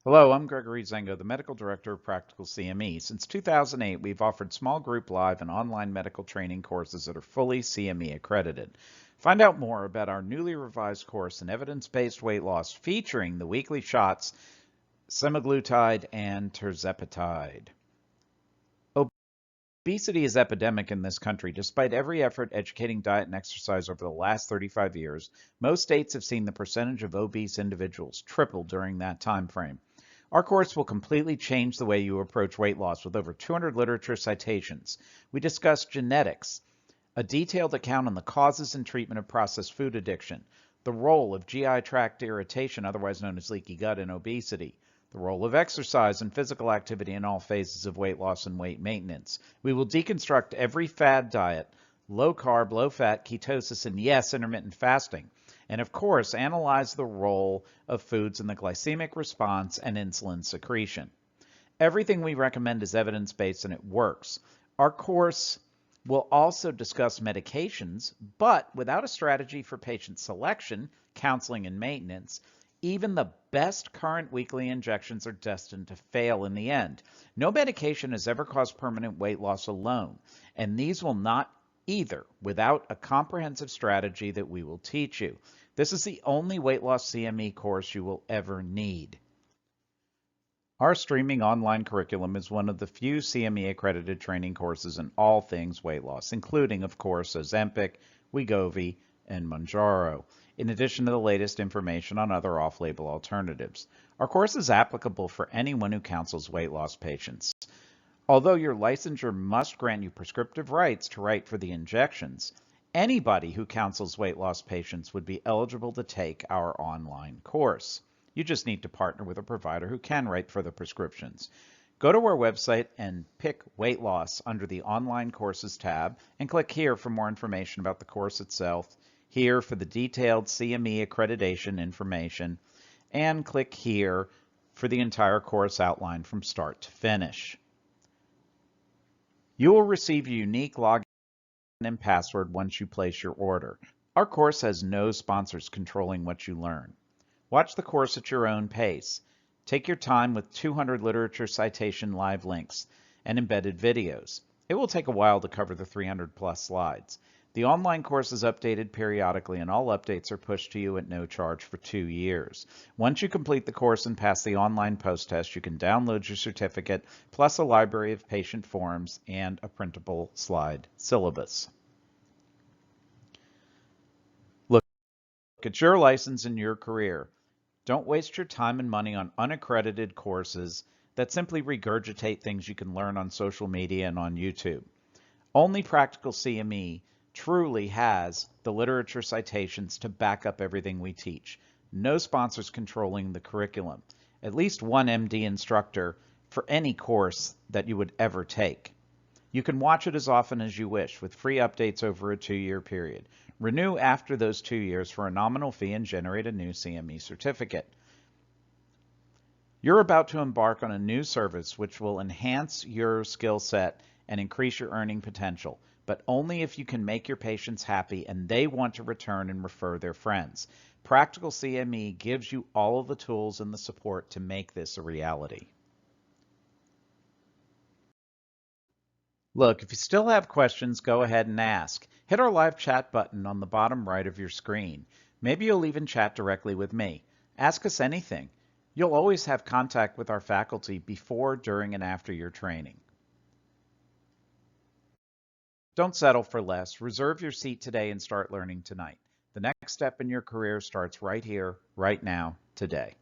Hello, I'm Gregory Zengo, the Medical Director of Practical CME. Since 2008, we've offered small group live and online medical training courses that are fully CME accredited. Find out more about our newly revised course in evidence-based weight loss featuring the weekly shots, Semaglutide and Tirzepatide. Obesity is epidemic in this country. Despite every effort educating diet and exercise over the last 35 years, most states have seen the percentage of obese individuals triple during that time frame. Our course will completely change the way you approach weight loss with over 200 literature citations. We discuss genetics, a detailed account on the causes and treatment of processed food addiction, the role of GI tract irritation, otherwise known as leaky gut, in obesity, the role of exercise and physical activity in all phases of weight loss and weight maintenance. We will deconstruct every fad diet, low carb, low fat, ketosis, and yes, intermittent fasting. And of course, analyze the role of foods in the glycemic response and insulin secretion. Everything we recommend is evidence-based and it works. Our course will also discuss medications, but without a strategy for patient selection, counseling, and maintenance, even the best current weekly injections are destined to fail in the end. No medication has ever caused permanent weight loss alone, and these will not either without a comprehensive strategy that we will teach you. This is the only weight loss CME course you will ever need. Our streaming online curriculum is one of the few CME accredited training courses in all things weight loss, including, of course, Ozempic, Wegovy, and Mounjaro, in addition to the latest information on other off-label alternatives. Our course is applicable for anyone who counsels weight loss patients. Although your licensure must grant you prescriptive rights to write for the injections, anybody who counsels weight loss patients would be eligible to take our online course. You just need to partner with a provider who can write for the prescriptions. Go to our website and pick weight loss under the online courses tab and click here for more information about the course itself, here for the detailed CME accreditation information, and click here for the entire course outline from start to finish. You will receive a unique login and password once you place your order. Our course has no sponsors controlling what you learn. Watch the course at your own pace. Take your time with 200 literature citation live links and embedded videos. It will take a while to cover the 300 plus slides. The online course is updated periodically and all updates are pushed to you at no charge for 2 years. Once you complete the course and pass the online post-test, you can download your certificate plus a library of patient forms and a printable slide syllabus. Look at your license and your career. Don't waste your time and money on unaccredited courses that simply regurgitate things you can learn on social media and on YouTube. Only Practical CME truly has the literature citations to back up everything we teach. No sponsors controlling the curriculum. At least one MD instructor for any course that you would ever take. You can watch it as often as you wish with free updates over a 2-year period. Renew after those 2 years for a nominal fee and generate a new CME certificate. You're about to embark on a new service which will enhance your skill set and increase your earning potential, but only if you can make your patients happy and they want to return and refer their friends. Practical CME gives you all of the tools and the support to make this a reality. Look, if you still have questions, go ahead and ask. Hit our live chat button on the bottom right of your screen. Maybe you'll even chat directly with me. Ask us anything. You'll always have contact with our faculty before, during, and after your training. Don't settle for less. Reserve your seat today and start learning tonight. The next step in your career starts right here, right now, today.